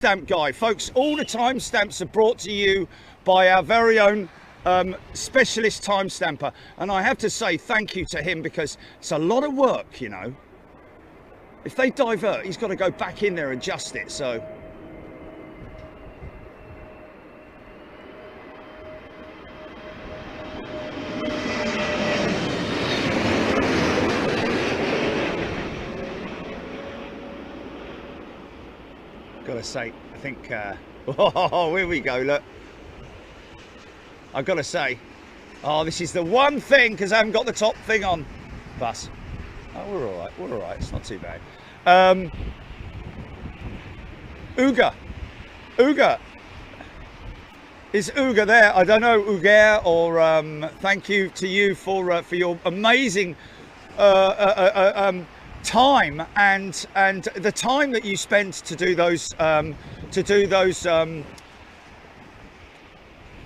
timestamp guy, folks. All the timestamps are brought to you by our very own specialist timestamper, and I have to say thank you to him, because it's a lot of work, you know. If they divert, he's got to go back in there and adjust it. So gotta say, I think oh, here we go, look. I've got to say, oh, this is the one thing, because I haven't got the top thing on. Bus. Oh, we're all right, it's not too bad. Uga, is Uga there? I don't know, Uga, or thank you to you for your amazing time and the time that you spent to do those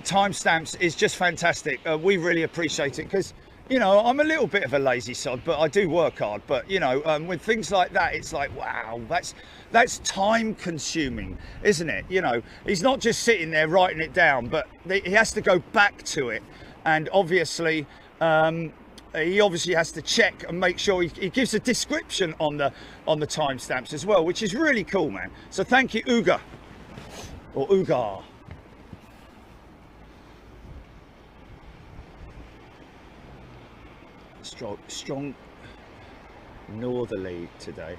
timestamps is just fantastic. We really appreciate it, because, you know, I'm a little bit of a lazy sod, but I do work hard. But, you know, with things like that, it's like, wow, that's time consuming, isn't it? You know, he's not just sitting there writing it down, but he has to go back to it, and obviously he obviously has to check and make sure he gives a description on the timestamps as well, which is really cool, man. So thank you, Uga, or Ugar. Strong northerly today.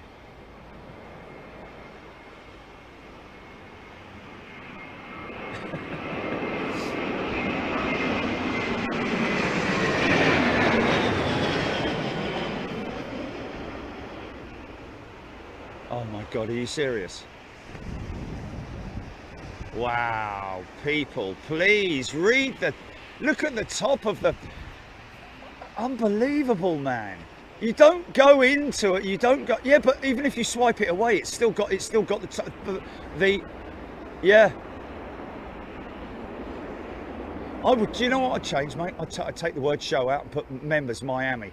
Oh my God, are you serious? Wow, people, please read look at the top of the, unbelievable, man. You don't go into it, you don't go, yeah, but even if you swipe it away, it's still got the yeah. I would, do you know what I'd change, mate? I'd take the word show out and put members Miami,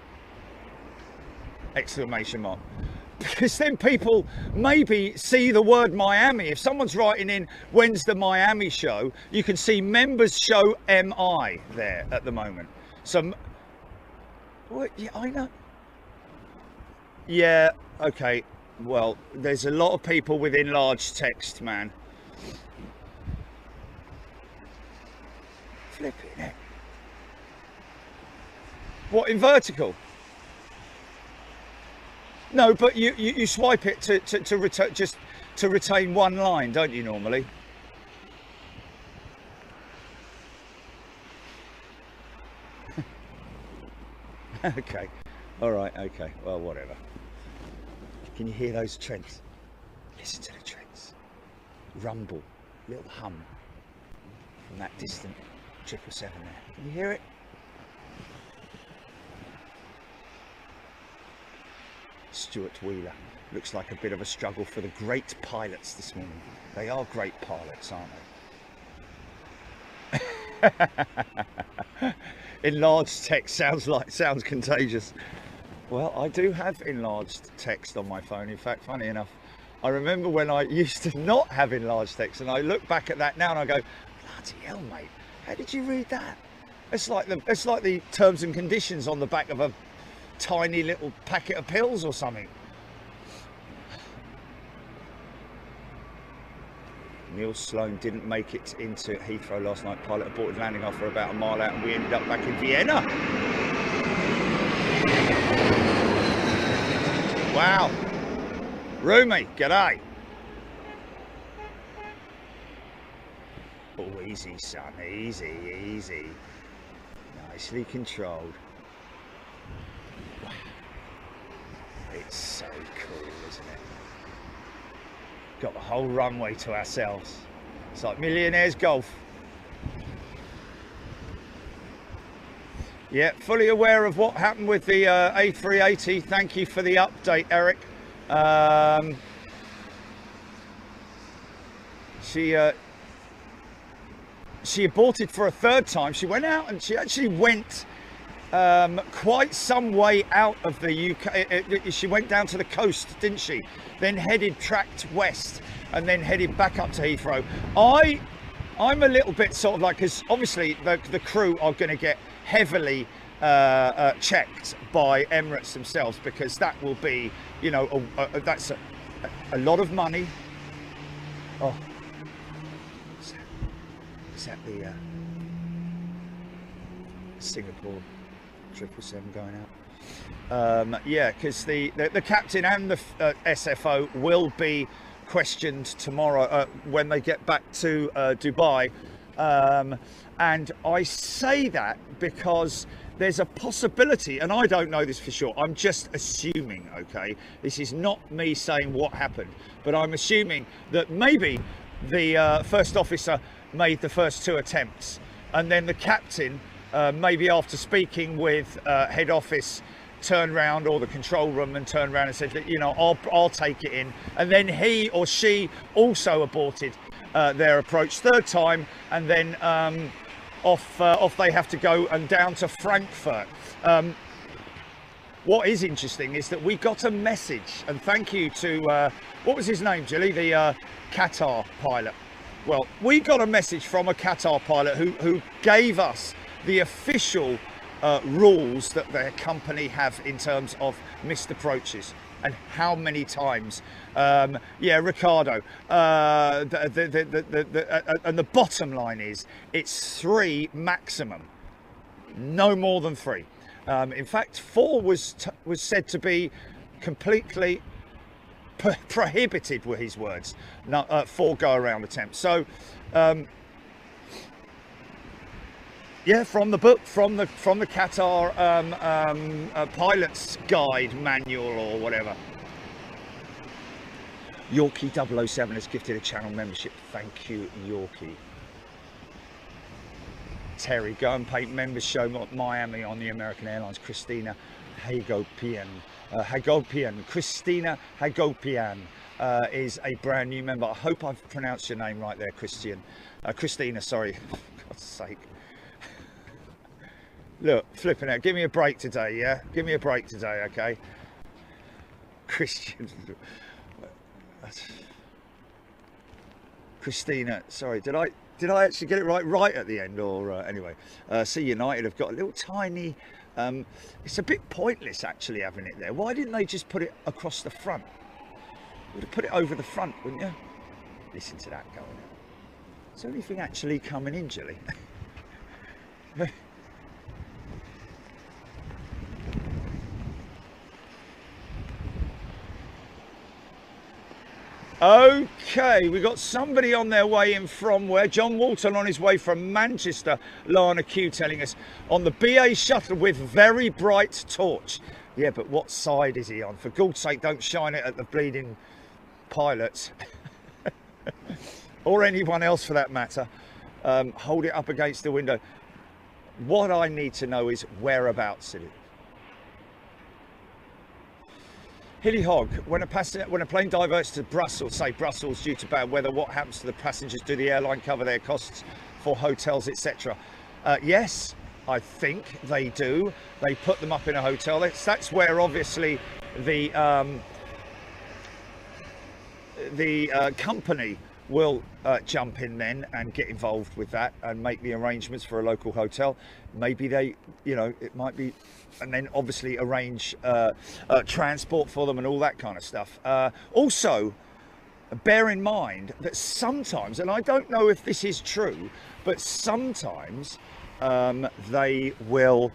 exclamation mark. Because then people maybe see the word Miami. If someone's writing in, when's the Miami show, you can see members show MI there at the moment. So, well, yeah, I know. Yeah, okay. Well, there's a lot of people with enlarged text, man. Flipping it. What, in vertical? No, but you swipe it to return, just to retain one line, don't you normally? Okay, all right, okay, well, whatever. Can you hear those treads? Listen to the treads. Rumble, little hum from that distant 777 there. Can you hear it? Stuart Wheeler. Looks like a bit of a struggle for the great pilots this morning. They are great pilots, aren't they? Enlarged text sounds contagious. Well, I do have enlarged text on my phone. In fact, funny enough, I remember when I used to not have enlarged text, and I look back at that now and I go, bloody hell, mate, how did you read that? It's like the terms and conditions on the back of a tiny little packet of pills or something. Neil Sloan didn't make it into Heathrow last night. Pilot aborted landing after about a mile out, and we ended up back in Vienna. Wow. Roomy, g'day. Oh, easy, son, easy, easy. Nicely controlled. Wow. It's so cool, isn't it? Got the whole runway to ourselves. It's like millionaires golf. Yeah, fully aware of what happened with the A380. Thank you for the update, Eric. She aborted for a third time. She went out and she actually went quite some way out of the UK. She went down to the coast, didn't she? Then headed tracked west and then headed back up to Heathrow. I'm a little bit sort of like, because obviously the crew are going to get heavily checked by Emirates themselves, because that will be, you know, that's a lot of money. Oh, is that the Singapore 777 going out? Yeah, because the captain and the SFO will be questioned tomorrow when they get back to Dubai, and I say that because there's a possibility, and I don't know this for sure, I'm just assuming, okay, this is not me saying what happened, but I'm assuming that maybe the first officer made the first 2 attempts, and then the captain, maybe after speaking with head office, turned round, or the control room, and turned around and said that, you know, I'll take it in, and then he or she also aborted their approach 3rd time, and then off they have to go and down to Frankfurt. What is interesting is that we got a message, and thank you to what was his name, Jilly, the Qatar pilot. Well, we got a message from a Qatar pilot who gave us the official rules that their company have in terms of missed approaches and how many times. Yeah, Ricardo. And the bottom line is it's 3 maximum, no more than 3. In fact, 4 was said to be completely prohibited, were his words. 4 go-around attempts. So. Yeah, from the book, from the Qatar pilot's guide manual or whatever. Yorkie 007 has gifted a channel membership. Thank you, Yorkie. Terry, go and pay members show Miami on the American Airlines. Christina Hagopian. Christina Hagopian is a brand new member. I hope I've pronounced your name right there, Christina, sorry, for God's sake. Look, flipping out. Give me a break today, yeah? Give me a break today, okay? Christina, sorry, did I actually get it right at the end, or anyway? See, United have got a little tiny. It's a bit pointless actually having it there. Why didn't they just put it across the front? Would have put it over the front, wouldn't you? Listen to that going. Is there anything actually coming in, Jilly? Okay, we got somebody on their way in from where? John Walton on his way from Manchester. Lana Q telling us on the BA shuttle with very bright torch. Yeah, but what side is he on? For God's sake, don't shine it at the bleeding pilots. Or anyone else for that matter. Hold it up against the window. What I need to know is whereabouts it is. Hilly Hog, when a plane diverts to Brussels, say Brussels due to bad weather, what happens to the passengers? Do the airline cover their costs for hotels, etc.? Yes, I think they do. They put them up in a hotel. That's where obviously the company will jump in then and get involved with that and make the arrangements for a local hotel. Maybe they, you know, it might be, and then obviously arrange transport for them and all that kind of stuff. Also, bear in mind that sometimes, and I don't know if this is true, but sometimes they will,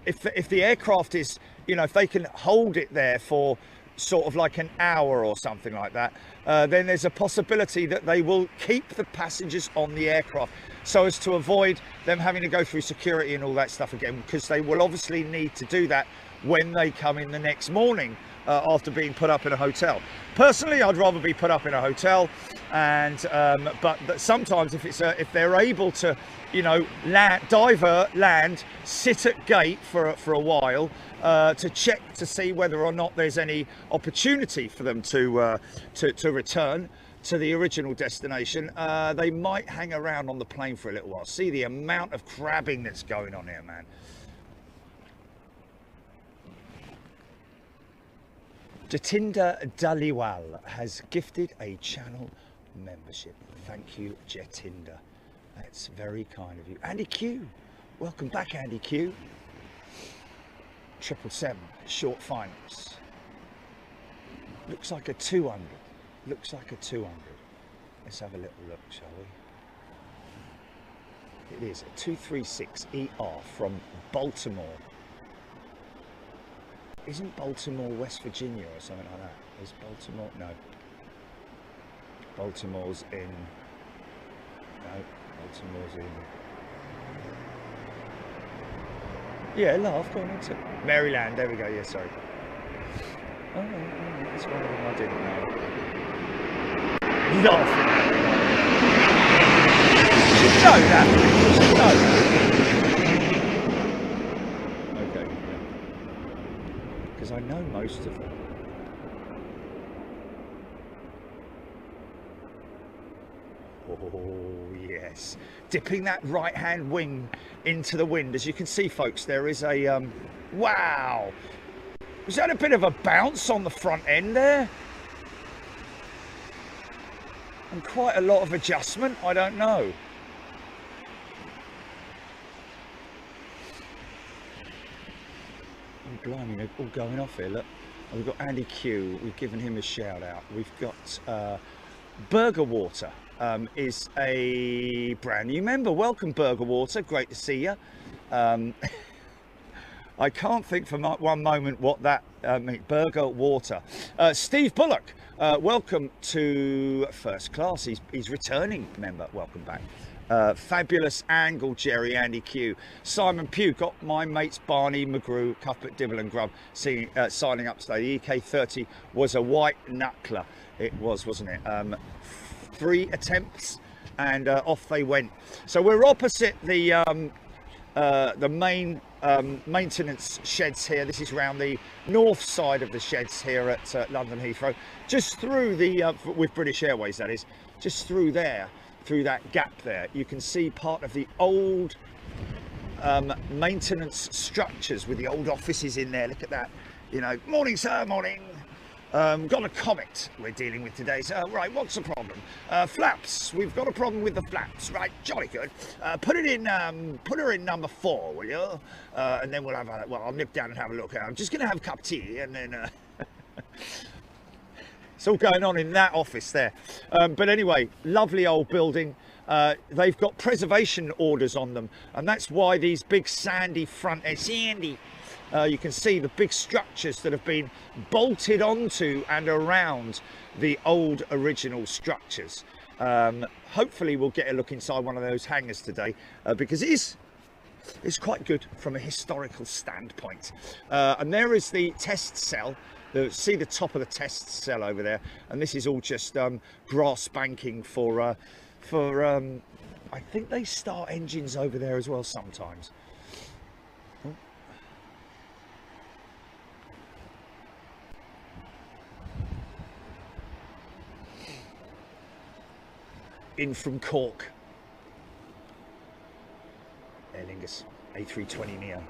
if the aircraft is, you know, if they can hold it there for sort of like an hour or something like that, then there's a possibility that they will keep the passengers on the aircraft so as to avoid them having to go through security and all that stuff again, because they will obviously need to do that when they come in the next morning after being put up in a hotel. Personally, I'd rather be put up in a hotel, and but sometimes if they're able to, you know, land, sit at gate for a while to check to see whether or not there's any opportunity for them to return to the original destination, they might hang around on the plane for a little while. See the amount of crabbing that's going on here, man. Jatinder Daliwal has gifted a channel membership. Thank you, Jatinder. That's very kind of you. Andy Q, welcome back, Andy Q. 777 short finals. Looks like a 200. Looks like a 200. Let's have a little look, shall we? It is a 236ER from Baltimore. Isn't Baltimore West Virginia or something like that? Is Baltimore? No. Baltimore's in. No, Baltimore's in. Yeah, laugh, go on into it. Maryland, there we go, yeah, sorry. Oh, that's one of them I didn't know. Laughing at me. You should know that. You should know that. Okay, because I know most of them. Oh yes, dipping that right hand wing into the wind. As you can see, folks, there is a wow, was that a bit of a bounce on the front end there and quite a lot of adjustment? I don't know. Oh blimey, they're all going off here. Look, we've got Andy Q, we've given him a shout out. We've got Burger Water is a brand new member. Welcome, Burger Water, great to see you. I can't think for one moment what that means. Burger Water. Steve Bullock, welcome to First Class. He's returning member. Welcome back. Fabulous Angle, Jerry, Andy Q. Simon Pugh, got my mates Barney, McGrew, Cuthbert, Dibble and Grubb signing up today. The EK30 was a white knuckler. It was, wasn't it? 3 attempts and off they went. So we're opposite the main maintenance sheds here. This is around the north side of the sheds here at London Heathrow, just through the with British Airways, that is, just through there, through that gap there, you can see part of the old maintenance structures with the old offices in there. Look at that, you know. Morning, sir. Morning. Got a Comet we're dealing with today. So right, what's the problem? Flaps. We've got a problem with the flaps. Right, jolly good. Put her in number 4, will you? And then we'll have a, well, I'll nip down and have a look. I'm just gonna have a cup of tea and then it's all going on in that office there. But anyway, lovely old building. They've got preservation orders on them, and that's why these big sandy front sandy. You can see the big structures that have been bolted onto and around the old original structures. Hopefully we'll get a look inside one of those hangars today, because it's quite good from a historical standpoint. And there is the test cell. See the top of the test cell over there, and this is all just brass banking for I think they start engines over there as well sometimes. In from Cork, Aer Lingus A320 Neo.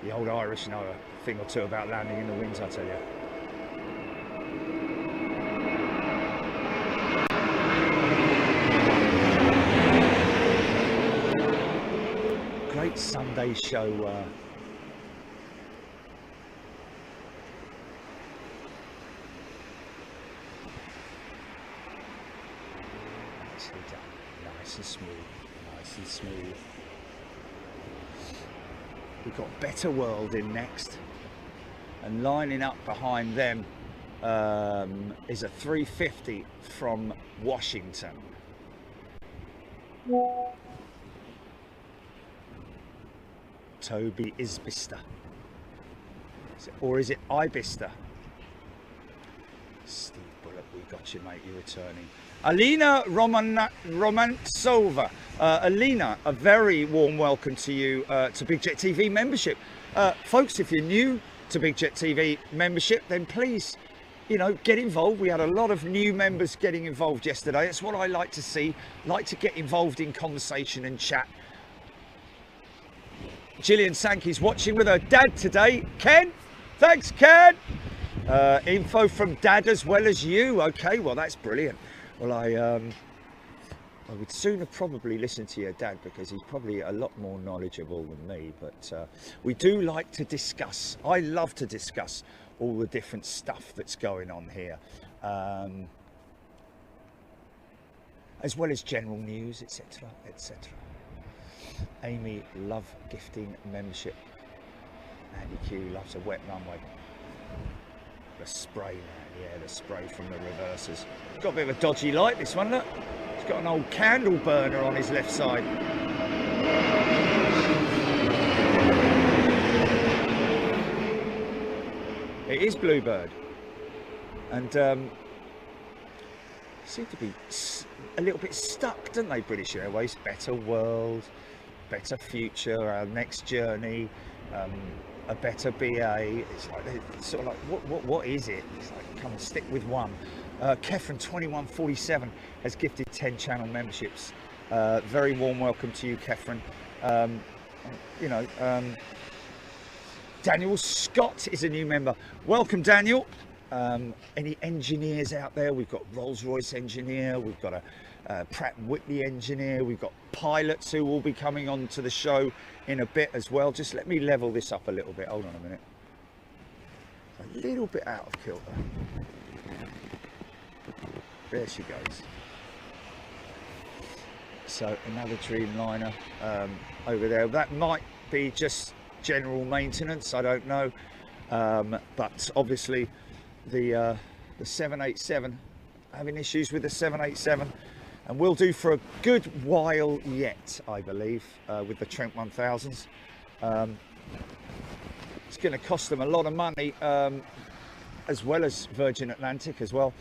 The old Irish know a thing or two about landing in the winds, I tell you. Great Sunday show. Nicely done, nice and smooth, nice and smooth. We've got Better World in next, and lining up behind them is a 350 from Washington. Toby Isbister, or is it Ibister? Steve Bullock, we got you, mate, you're returning. Alina Romantsova. Alina, a very warm welcome to you to Big Jet TV membership. Folks, if you're new to Big Jet TV membership, then please, you know, get involved. We had a lot of new members getting involved yesterday. That's what I like to see, like to get involved in conversation and chat. Gillian Sankey's watching with her dad today. Ken, thanks Ken. Info from dad as well as you. Okay, well that's brilliant. Well, I would sooner probably listen to your dad because he's probably a lot more knowledgeable than me, but we do like to discuss. I love to discuss all the different stuff that's going on here, as well as general news, etc, etc. Amy, love gifting membership. Andy Q loves a wet runway. The spray, man. Yeah, the spray from the reversers. It's got a bit of a dodgy light, this one, look. It's got an old candle burner on his left side. It is Bluebird. And seem to be a little bit stuck, don't they, British Airways? Better world, better future, our next journey, a better BA. It's like, it's sort of like, what is it? It's like, come and stick with one. Kefren 2147 has gifted 10 channel memberships. Very warm welcome to you, Kefren. You know, Daniel Scott is a new member. Welcome, Daniel. Any engineers out there? We've got Rolls-Royce engineer, we've got a Pratt & Whitney engineer, we've got pilots who will be coming on to the show in a bit as well. Just let me level this up a little bit. Hold on a minute. A little bit out of kilter. There she goes. So another Dreamliner over there. That might be just general maintenance, I don't know, but obviously the 787, having issues with the 787, and will do for a good while yet, I believe, with the Trent 1000s. It's going to cost them a lot of money, as well as Virgin Atlantic as well,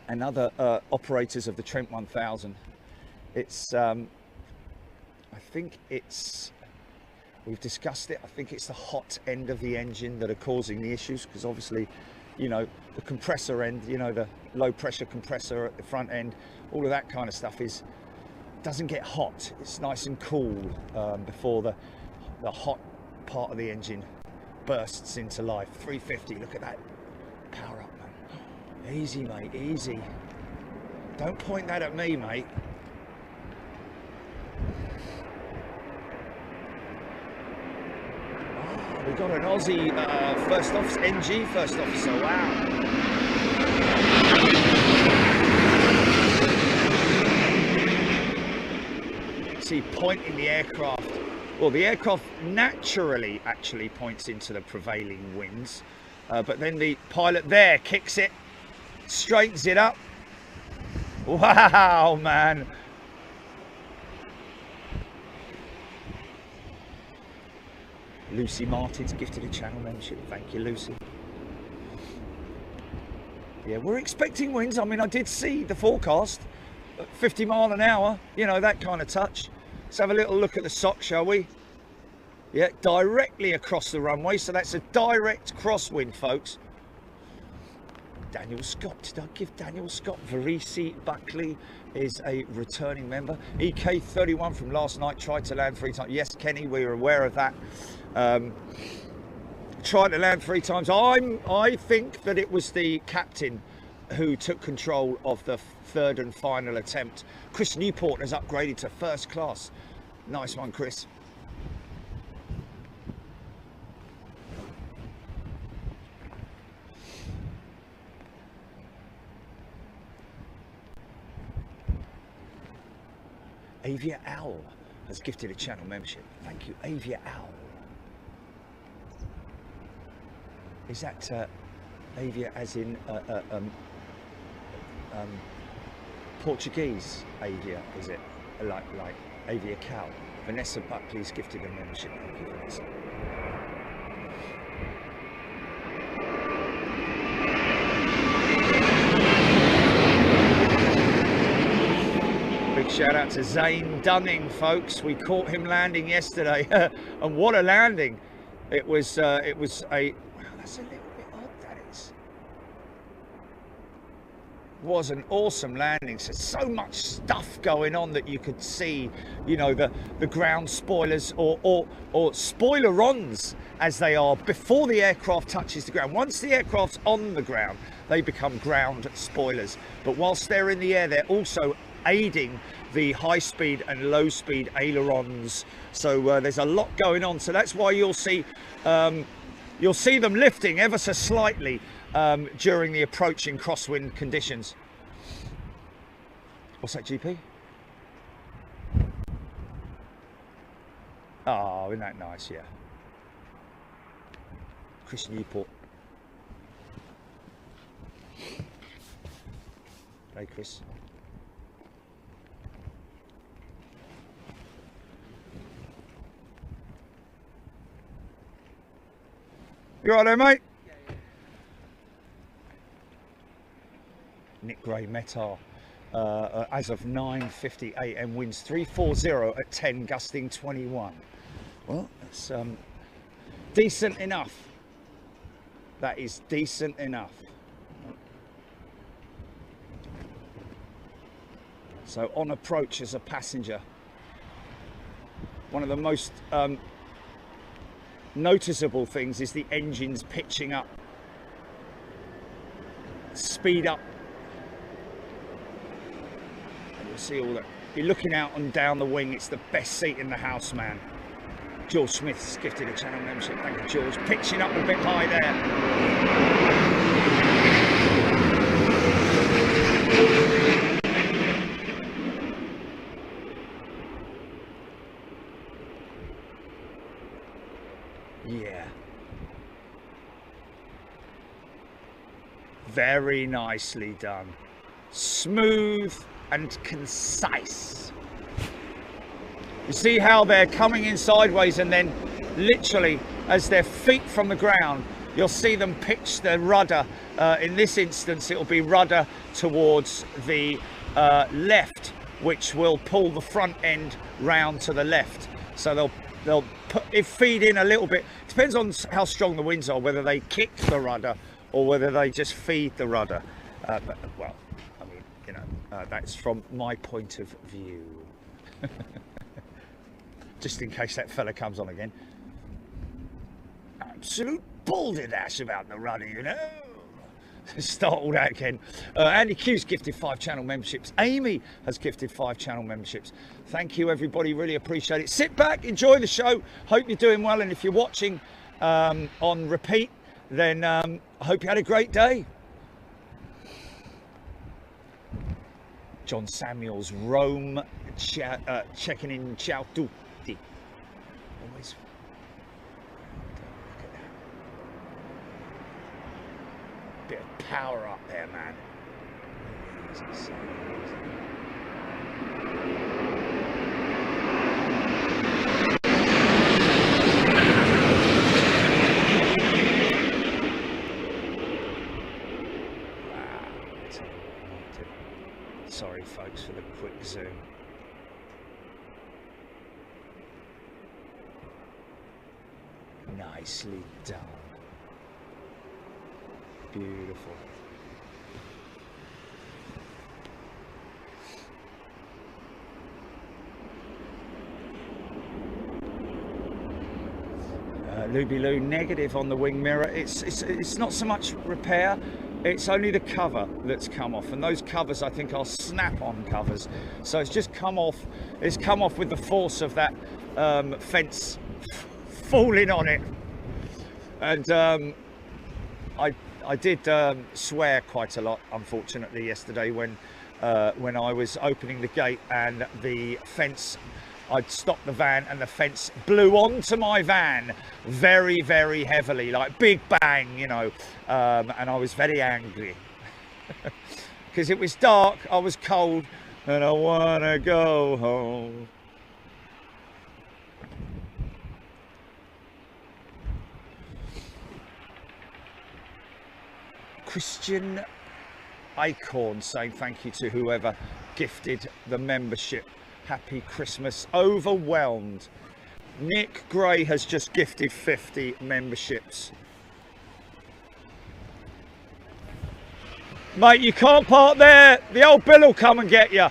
and other operators of the Trent 1000. It's I think it's, we've discussed it, I think it's the hot end of the engine that are causing the issues, because obviously, you know, the compressor end, you know, the low pressure compressor at the front end, all of that kind of stuff doesn't get hot. It's nice and cool before the hot part of the engine bursts into life. 350, look at that power up, man. Easy, mate, easy. Don't point that at me, mate. We've got an Aussie first officer, NG first officer, wow. See, pointing the aircraft. Well, the aircraft naturally actually points into the prevailing winds, but then the pilot there kicks it, straightens it up. Wow, man. Lucy Martin's gifted a channel membership. Thank you, Lucy. Yeah, we're expecting winds. I mean, I did see the forecast, 50 mile an hour, you know, that kind of touch. Let's have a little look at the sock, shall we? Yeah, directly across the runway. So that's a direct crosswind, folks. Daniel Scott, did I give Daniel Scott? Varisi Buckley is a returning member. EK31 from last night, tried to land 3 times. Yes, Kenny, we were aware of that. Tried to land 3 times. I think that it was the captain who took control of the 3rd and final attempt. Chris Newport has upgraded to first class. Nice one, Chris. Avia Owl has gifted a channel membership. Thank you, Avia Owl. Is that Avia as in Portuguese Avia, is it? Like Avia Cow. Vanessa Buckley's gifted a membership. Thank you, Vanessa. Big shout out to Zane Dunning, folks. We caught him landing yesterday, and what a landing! It was a, wow, that's a little bit odd, that is. Was an awesome landing. So much stuff going on that you could see, you know, the ground spoilers or spoilerons as they are before the aircraft touches the ground. Once the aircraft's on the ground, they become ground spoilers. But whilst they're in the air, they're also aiding the high speed and low speed ailerons. So there's a lot going on. So that's why you'll see them lifting ever so slightly during the approaching crosswind conditions. What's that, GP? Oh, isn't that nice? Yeah. Chris Newport. Hey, Chris. You all right there, mate? Nick Gray Metar, as of 9:50 AM, winds 340 at 10, gusting 21. Well, that's decent enough. That is decent enough. So on approach as a passenger, one of the most noticeable things is the engines pitching up, speed up. You'll see all that. You're looking out and down the wing. It's the best seat in the house, man. George Smith's gifted a channel membership. Thank you, George. Pitching up a bit high there. Yeah. Very nicely done. Smooth and concise. You see how they're coming in sideways, and then literally as their feet from the ground, you'll see them pitch their rudder. In this instance, it'll be rudder towards the left, which will pull the front end round to the left. So they'll feed in a little bit. Depends on how strong the winds are, whether they kick the rudder or whether they just feed the rudder. But, well, I mean, you know, that's from my point of view. Just in case that fella comes on again. Absolute balderdash about the rudder, you know. Start all that again. Andy Q's gifted 5 channel memberships. Amy has gifted 5 channel memberships. Thank you, everybody. Really appreciate it. Sit back, enjoy the show. Hope you're doing well. And if you're watching on repeat, then I hope you had a great day. John Samuels, Rome, checking in. Ciao tutti. Always. Look at that. Bit of power up there, man. Sorry folks for the quick zoom. Nicely done. Beautiful. Luby-Loo, negative on the wing mirror. It's not so much repair. It's only the cover that's come off, and those covers I think are snap-on covers. So it's just come off. It's come off with the force of that fence falling on it. And I did swear quite a lot, unfortunately, yesterday when I was opening the gate and the fence. I'd stopped the van and the fence blew onto my van very, very heavily, like big bang, you know, and I was very angry because it was dark, I was cold, and I want to go home. Christian Acorn saying thank you to whoever gifted the membership. Happy Christmas. Overwhelmed. Nick Gray has just gifted 50 memberships. Mate, you can't park there. The old Bill will come and get you.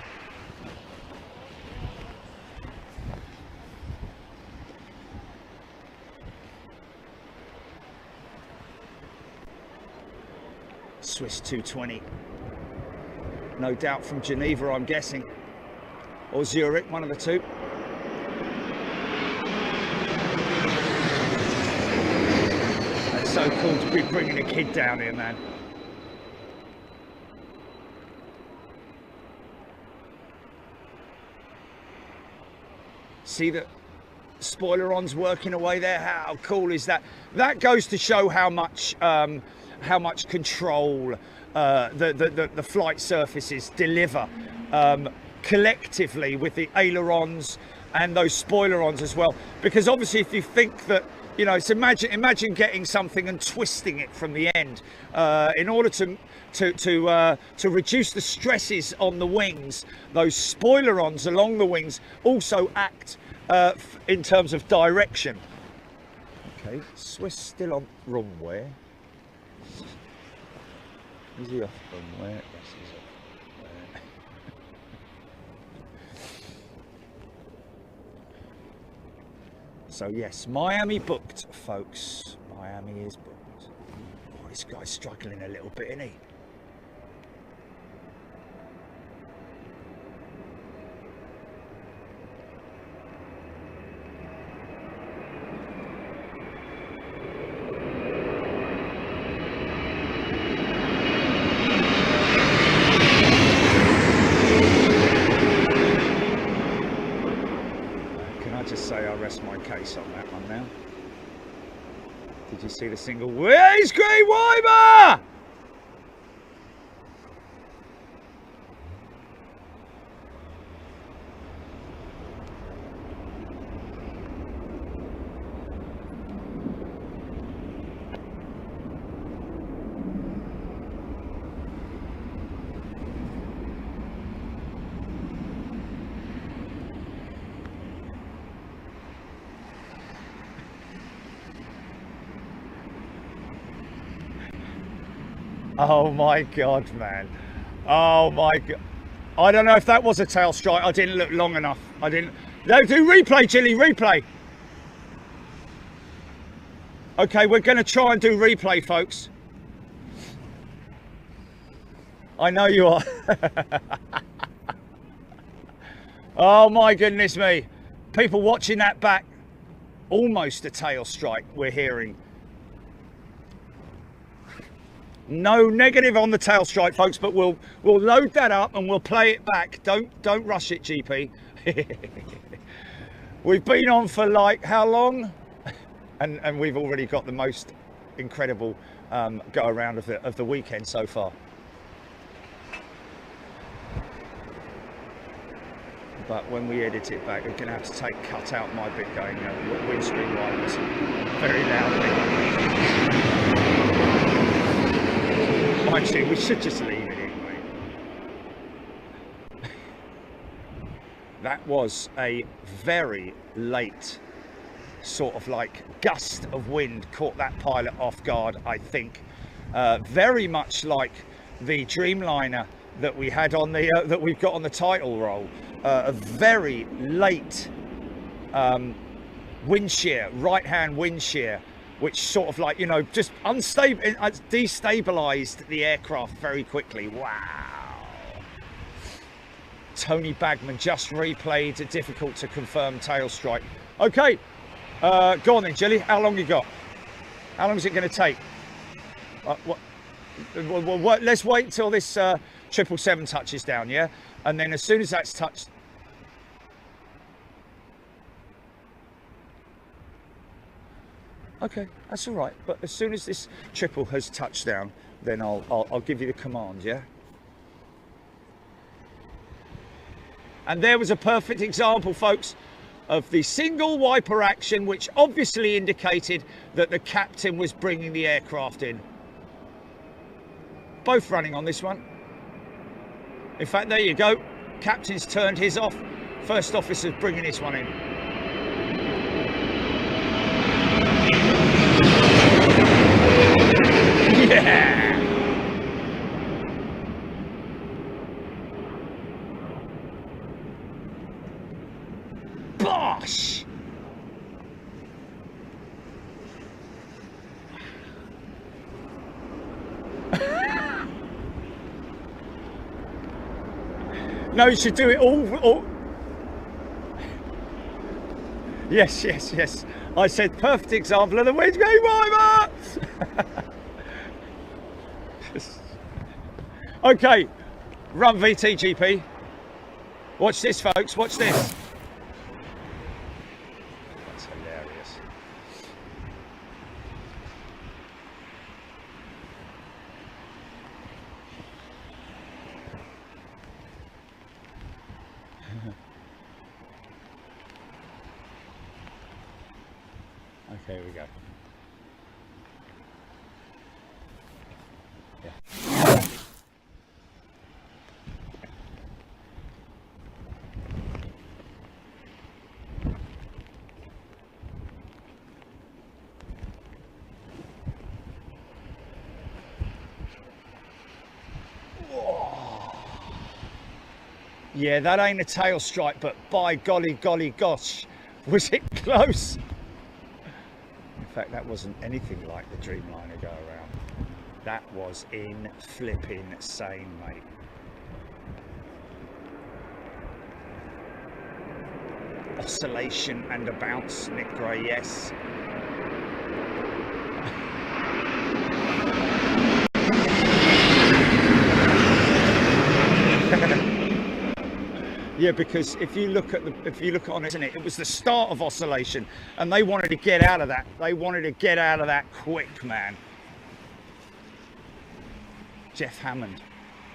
Swiss 220. No doubt from Geneva, I'm guessing. Or Zurich, one of the two. That's so cool to be bringing a kid down here, man. See the spoiler-ons working away there? How cool is that? That goes to show how much control the flight surfaces deliver collectively with the ailerons and those spoiler-ons as well. Because obviously, if you think that, you know, so imagine getting something and twisting it from the end in order to reduce the stresses on the wings. Those spoiler-ons along the wings also act in terms of direction. Okay, Swiss still on runway. Is he off runway? Yes, he's off runway. So yes, Miami booked, folks. Miami is booked. Oh, this guy's struggling a little bit, isn't he? My case on that one now. Did you see the single? Where's Grey Weimer? Oh my God, man. Oh my God. I don't know if that was a tail strike. I didn't look long enough. I didn't. No, do replay, Chilly, replay. Okay, we're going to try and do replay, folks. I know you are. Oh my goodness me. People watching that back. Almost a tail strike we're hearing. No negative on the tail strike, folks, but we'll load that up and we'll play it back. Don't rush it, GP. We've been on for like how long? And we've already got the most incredible go around of the weekend so far. But when we edit it back, we're going to have to cut out my bit going windscreen wipers very loudly. Actually, we should just leave it anyway. That was a very late sort of like gust of wind caught that pilot off guard, I think. Very much like the Dreamliner that we had on the that we've got on the title roll. A very late wind shear, right-hand wind shear, which sort of like, you know, just unstable, destabilized the aircraft very quickly. Wow. Tony Bagman just replayed a difficult to confirm tail strike. Okay, go on then, Jilly. How long you got? How long is it going to take? Let's wait until this 777 touches down, yeah? And then as soon as that's touched, okay, that's all right. But as soon as this triple has touched down, then I'll give you the command, yeah? And there was a perfect example, folks, of the single wiper action, which obviously indicated that the captain was bringing the aircraft in. Both running on this one. In fact, there you go. Captain's turned his off. First officer's bringing this one in. Yeah! Bosh! No, you should do it all. Yes, yes, yes. I said perfect example of the wedge game driver. Okay, run VTGP. Watch this, folks. Watch this. That's hilarious. Okay, here we go. Yeah. Yeah, that ain't a tail strike, but by golly, golly, gosh, was it close? In fact, that wasn't anything like the Dreamliner go around. That was in flipping sane, mate. Oscillation and a bounce, Nick Gray, yes. Yeah, because if you look on it, isn't it? It was the start of oscillation, and they wanted to get out of that. They wanted to get out of that quick, man. Jeff Hammond,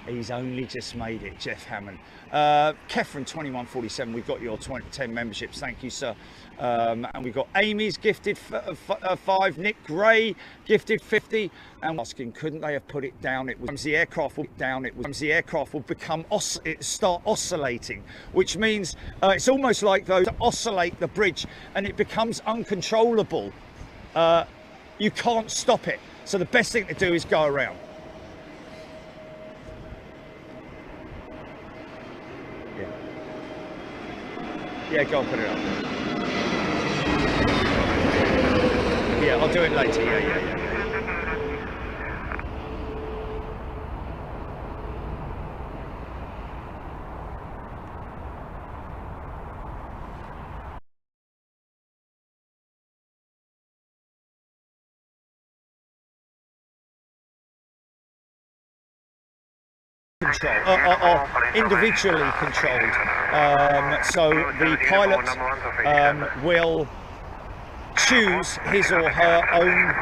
he's only just made it. Jeff Hammond, Kefren 2147. We've got your 10 memberships. Thank you, sir. And we've got Amy's gifted 5. Nick Gray gifted 50. And asking, couldn't they have put it down? It was the aircraft will down. It was the aircraft will become start oscillating, which means it's almost like though to oscillate the bridge, and it becomes uncontrollable. You can't stop it. So the best thing to do is go around. Yeah, go and put it up. Yeah, I'll do it later. Yeah. Control, are individually controlled. So the pilot will choose his or her own